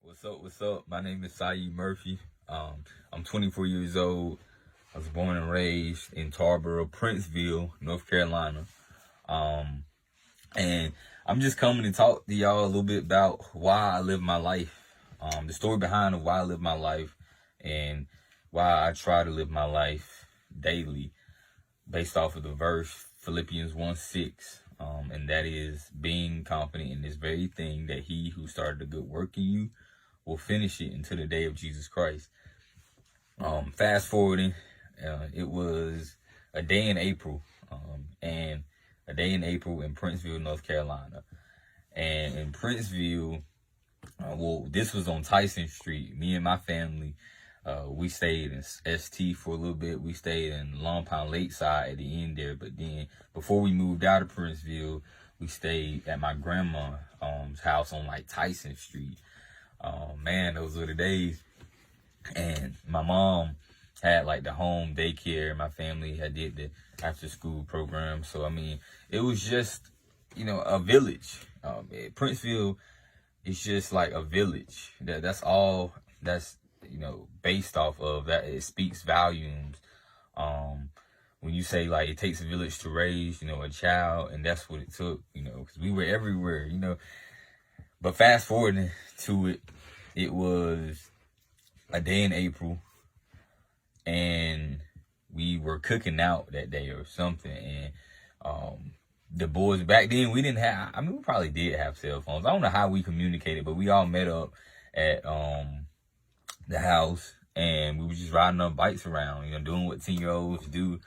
What's up? What's up? My name is Saiid Murphy. I'm 24 years old. I was born and raised in Tarboro, Princeville, North Carolina. Um, and I'm just coming to talk to y'all a little bit about why I live my life. The story behind why I live my life and why I try to live my life daily based off of the verse Philippians 1:6. And that is being confident in this very thing that he who started a good work in you will finish it until the day of Jesus Christ. Fast forwarding, it was a day in April, and a day in April in Princeville, North Carolina. And in Princeville, this was on Tyson Street. Me and my family, we stayed in ST for a little bit. We stayed in Long Pond Lakeside at the end there. But then before we moved out of Princeville, we stayed at my grandma's house on like Tyson Street. Man, those were the days. And my mom had like the home daycare. My family had did the after school program. So, I mean, it was just, a village. Princeville is just like a village. That's all that's, based off of that. It speaks volumes. When you say like it takes a village to raise, a child, and that's what it took, because we were everywhere, But fast forwarding to it, it was a day in April, and we were cooking out that day or something, and the boys back then we probably did have cell phones. I don't know how we communicated, but we all met up at the house, and we were just riding our bikes around, doing what 10-year-olds do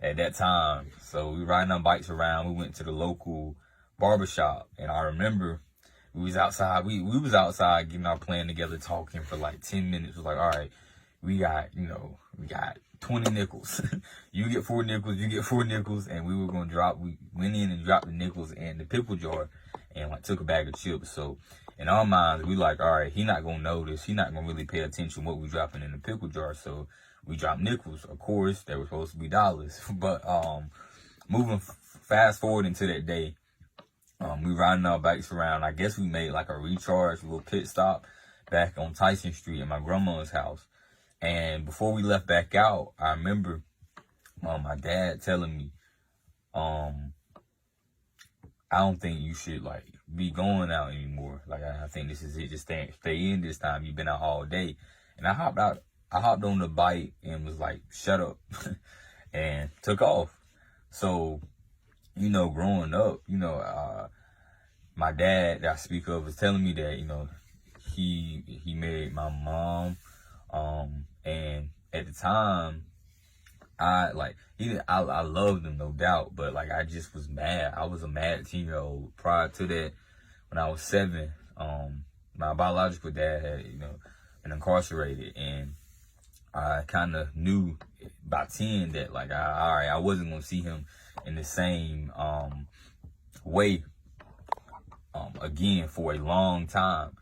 at that time. So we riding our bikes around. We went to the local barbershop, and I remember we was outside. We was outside getting our plan together, talking for like 10 minutes. It was like, all right, we got 20 nickels. You get 4 nickels, you get 4 nickels, and we went in and dropped the nickels in the pickle jar and like took a bag of chips. So in our minds, we like, all right, he not gonna notice. He not gonna really pay attention what we dropping in the pickle jar. So we dropped nickels. Of course, they were supposed to be dollars. But fast forward into that day, we riding our bikes around. I guess we made like a recharge, a little pit stop back on Tyson Street at my grandma's house. And before we left back out, I remember my dad telling me, I don't think you should like be going out anymore. Like I think this is it. Just stay in this time. You've been out all day. And I hopped on the bike and was like, shut up, and took off. So, growing up, my dad that I speak of was telling me that, he married my mom. And at the time, I loved him, no doubt, but like I just was mad. I was a mad 10-year-old. Prior to that, when I was 7, my biological dad had, been incarcerated, and I kind of knew by 10 that like I wasn't gonna see him in the same way again for a long time.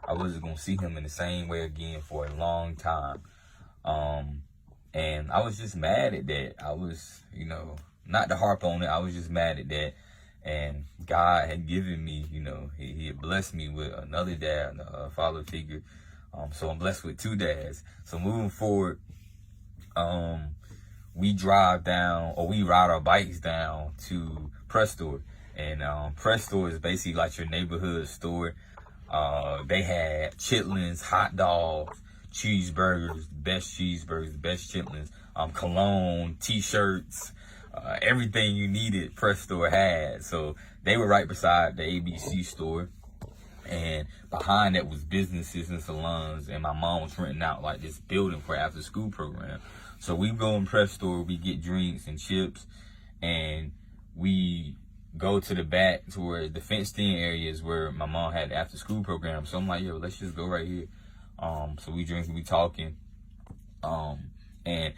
I wasn't gonna see him in the same way again for a long time. And I was just mad at that. I was, not to harp on it, I was just mad at that. And God had given me, he had blessed me with another dad, a father figure. So I'm blessed with 2 dads. So moving forward, we ride our bikes down to Press Store. And Press Store is basically like your neighborhood store. They had chitlins, hot dogs, cheeseburgers, the best chitlins, cologne, t-shirts, everything you needed Press Store had. So they were right beside the ABC store. And behind that was businesses and salons, and my mom was renting out like this building for after school program. So we go in Press Store, we get drinks and chips, and we go to the back to where the fenced in areas where my mom had the after school program. So I'm like, yo, let's just go right here. So we drinking, we talking. And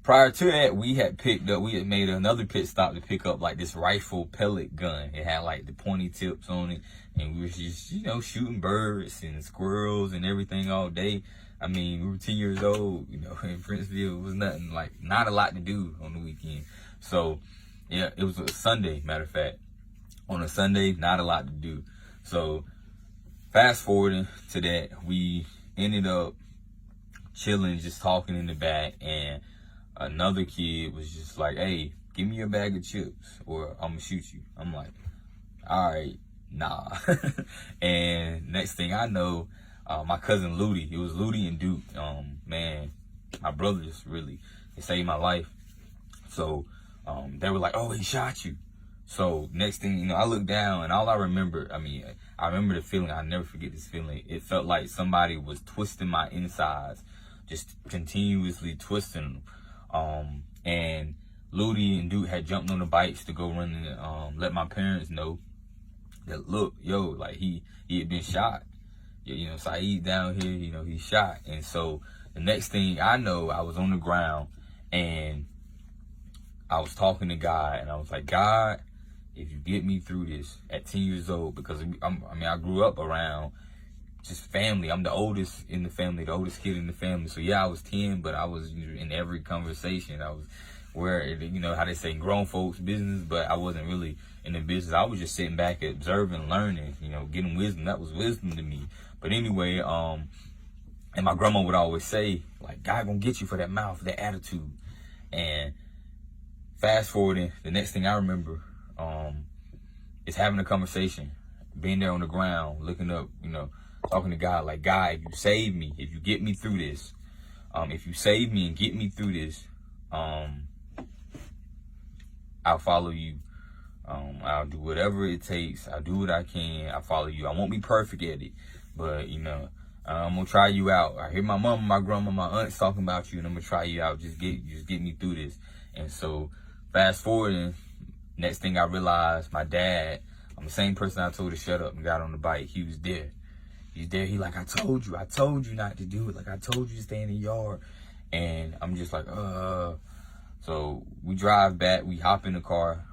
prior to that, we had made another pit stop to pick up like this rifle pellet gun. It had like the pointy tips on it, and we were just, shooting birds and squirrels and everything all day. I mean, we were 10 years old, in Princeville. It was not a lot to do on the weekend. So yeah, it was a Sunday, matter of fact. On a Sunday, not a lot to do. So fast forwarding to that, we ended up chilling, just talking in the back, and another kid was just like, hey, give me a bag of chips or I'm gonna shoot you. I'm like, all right, nah. And next thing I know, my cousin Ludi, it was Ludi and Duke, man, my brothers really, they saved my life. So they were like, oh, he shot you. So next thing, you know, I looked down and all I remember, I remember the feeling. I'll never forget this feeling. It felt like somebody was twisting my insides, just continuously twisting them. And Ludi and Duke had jumped on the bikes to go run and let my parents know that, look, yo, like he had been shot. You know, Saiid down here, you know, he shot. And so the next thing I know, I was on the ground and I was talking to God, and I was like, God, if you get me through this at 10 years old, because I grew up around just family. I'm the oldest in the family, the oldest kid in the family. So yeah, I was 10, but I was in every conversation. I was where, you know, how they say grown folks business, but I wasn't really in the business. I was just sitting back observing, learning, you know, getting wisdom. That was wisdom to me. But anyway, and my grandma would always say, like, God gonna get you for that mouth, that attitude. And fast forwarding, the next thing I remember is having a conversation, being there on the ground, looking up, you know, talking to God, like, God, if you save me, if you get me through this, if you save me and get me through this, I'll follow you. I'll do whatever it takes. I'll do what I can. I'll follow you. I won't be perfect at it, but, you know, I'm gonna try you out. I hear my mama, my grandma, my aunts talking about you, and I'm gonna try you out. Just get me through this. And so fast forwarding, next thing I realized, my dad, I'm the same person I told to shut up and got on the bike. He was there. He's there. He like, I told you not to do it. Like, I told you to stay in the yard. And I'm just like, So we drive back. We hop in the car.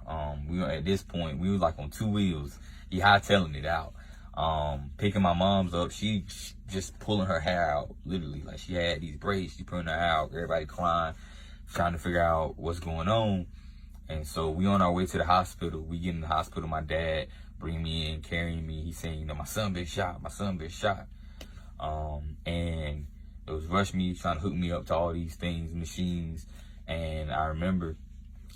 We were, at this point, we were like on 2 wheels. He hightailing it out. Picking my mom's up. She just pulling her hair out, literally. Like, she had these braids. She pulling her hair out. Everybody crying, trying to figure out what's going on. And so we on our way to the hospital. We get in the hospital. My dad bring me in, carrying me. He's saying, you know, my son been shot. My son been shot. And it was rush me, trying to hook me up to all these things, machines. And I remember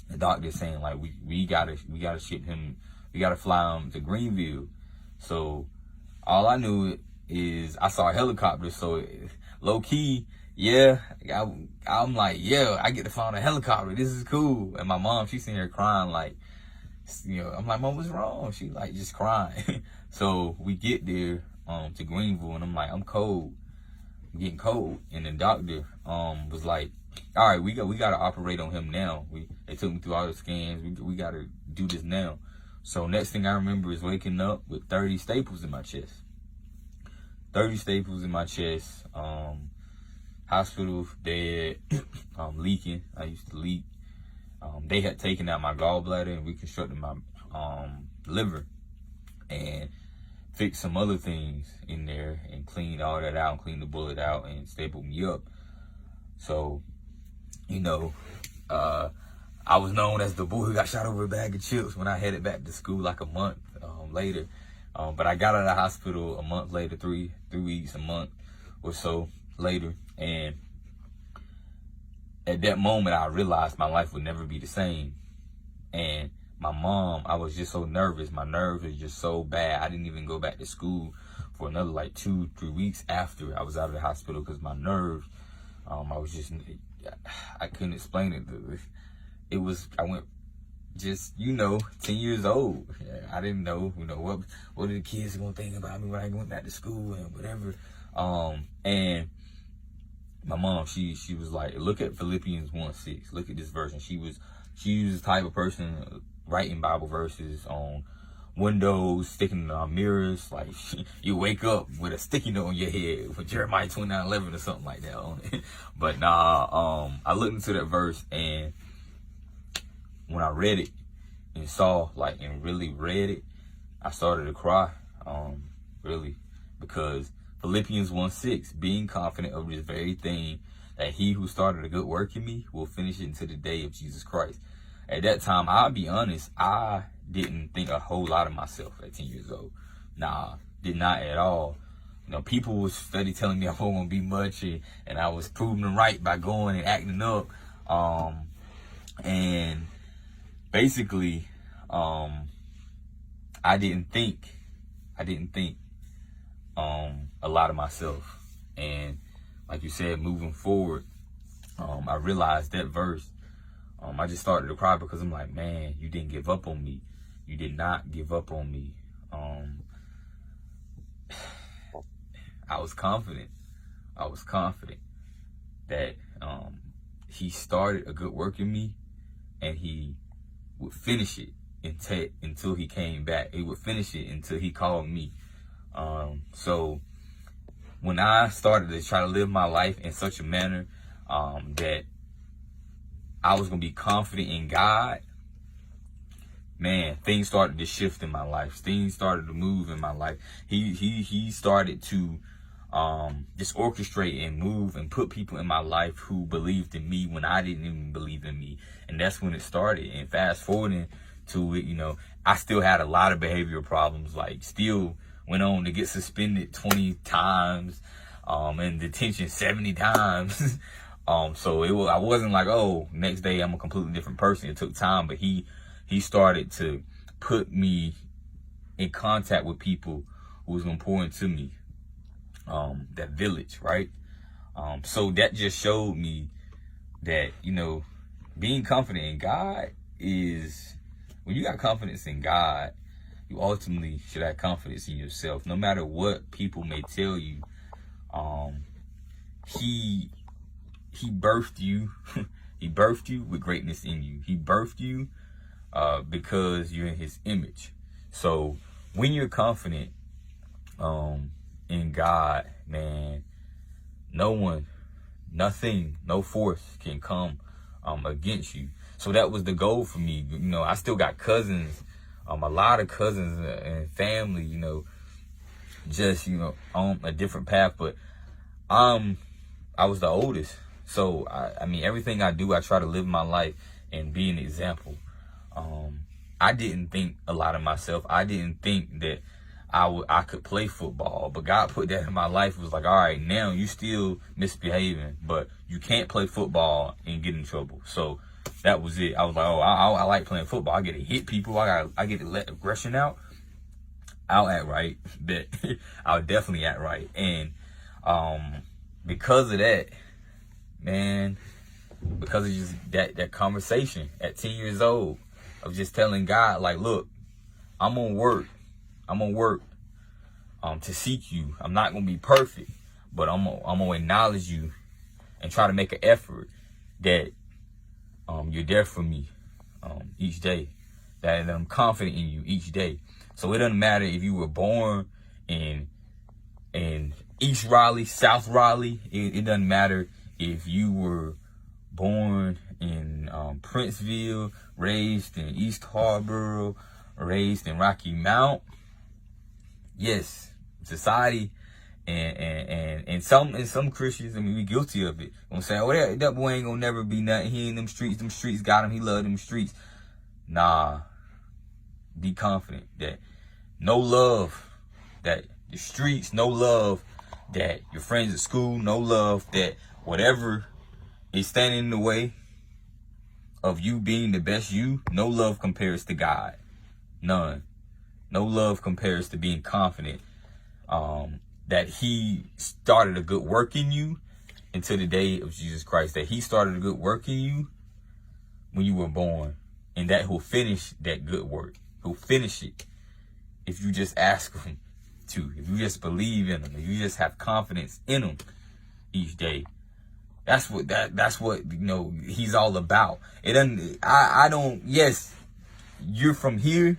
the doctor saying, like, we gotta ship him. We gotta fly him to Greenville. So all I knew is I saw a helicopter. So low key, yeah, I'm like, yeah, I get to fly on a helicopter. This is cool. And my mom, she's sitting here crying, like, you know, I'm like, Mom, what's wrong? She like just crying. So we get there to Greenville, and I'm like, I'm cold. I'm getting cold. And the doctor was like, all right, we got to operate on him now. They took me through all the scans. We got to do this now. So next thing I remember is waking up with 30 staples in my chest. 30 staples in my chest. Hospital, dead, leaking. I used to leak. They had taken out my gallbladder and reconstructed my liver and fixed some other things in there and cleaned all that out and cleaned the bullet out and stapled me up. So, you know, I was known as the boy who got shot over a bag of chips when I headed back to school like a month later. But I got out of the hospital a month later, 3 weeks, a month or so later. And at that moment, I realized my life would never be the same. And my mom, I was just so nervous. My nerves were just so bad. I didn't even go back to school for another like 2-3 weeks after I was out of the hospital because my nerves, I couldn't explain it. It was, I went just, 10 years old. I didn't know, what are the kids going to think about me when I went back to school and whatever. And my mom, she was like, look at Philippians 1:6. Look at this verse. And she was the type of person writing Bible verses on windows, sticking on mirrors. Like, you wake up with a sticky note on your head with Jeremiah 29:11 or something like that on it. But nah, I looked into that verse, and when I read it and saw, like, and really read it, I started to cry, really, because Philippians 1:6, being confident of this very thing, that he who started a good work in me will finish it until the day of Jesus Christ. At that time, I'll be honest, I didn't think a whole lot of myself at 10 years old. Nah, Did not at all. You know, people was steady telling me I wasn't gonna be much, and I was proving them right by going and acting up. And basically, I didn't think a lot of myself. And like you said, moving forward, I realized that verse. I just started to cry because I'm like, man, you didn't give up on me. You did not give up on me. I was confident that he started a good work in me, and he would finish it until he came back. He would finish it until he called me. So when I started to try to live my life in such a manner that I was going to be confident in God, man, things started to shift in my life. Things started to move in my life. He started to just orchestrate and move and put people in my life who believed in me when I didn't even believe in me. And that's when it started. And fast forwarding to it, you know, I still had a lot of behavioral problems, like still went on to get suspended 20 times, and detention 70 times. So I wasn't like, oh, next day I'm a completely different person. It took time, but he started to put me in contact with people who was gonna pour into me, that village, right? So that just showed me that, you know, being confident in God is, when you got confidence in God, you ultimately should have confidence in yourself. No matter what people may tell you, he birthed you. He birthed you with greatness in you. He birthed you because you're in his image. So when you're confident in God, man, no one, nothing, no force can come against you. So that was the goal for me. You know, I still got cousins, a lot of cousins and family, you know, just, you know, on a different path. But I was the oldest. So, I mean, everything I do, I try to live my life and be an example. I didn't think a lot of myself. I didn't think that I could play football, but God put that in my life. It was like, all right, now you still misbehaving, but you can't play football and get in trouble. So that was it. I was like, oh, I like playing football. I get to hit people. I get to let aggression out. I'll act right. But I'll definitely act right. And because of that, man, because of just that conversation at 10 years old of just telling God, like, look, I'm gonna work to seek you. I'm not gonna be perfect, but I'm gonna acknowledge you and try to make an effort that you're there for me each day, that I'm confident in you each day. So it doesn't matter if you were born in East Raleigh, South Raleigh. It doesn't matter if you were born in Princeville, raised in East Harbor, raised in Rocky Mount. Yes, society and some Christians, I mean, we guilty of it. Gonna say, oh, that boy ain't gonna never be nothing. He in them streets got him. He love them streets. Nah, be confident that no love that the streets, no love that your friends at school, no love that whatever is standing in the way of you being the best you, no love compares to God. None. No love compares to being confident that he started a good work in you until the day of Jesus Christ. That he started a good work in you when you were born, and that he'll finish that good work. He'll finish it if you just ask him to, if you just believe in him, if you just have confidence in him each day. That's what you know he's all about. It doesn't. I don't. Yes, you're from here,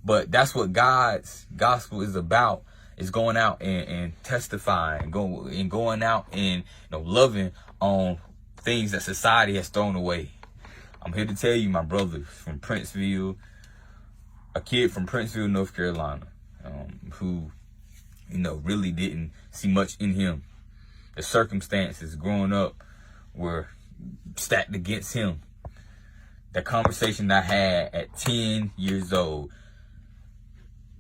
but that's what God's gospel is about. Is going out and testifying, going out and loving on things that society has thrown away. I'm here to tell you, my brothers from Princeville, a kid from Princeville, North Carolina, who really didn't see much in him. The circumstances growing up were stacked against him. The conversation I had at 10 years old,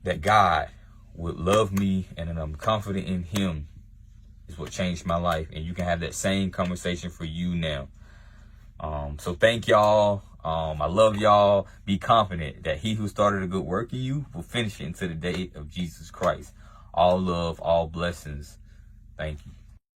that God would love me and that I'm confident in him is what changed my life. And you can have that same conversation for you now. So thank y'all. I love y'all. Be confident that he who started a good work in you will finish it until the day of Jesus Christ. All love, all blessings. Thank you.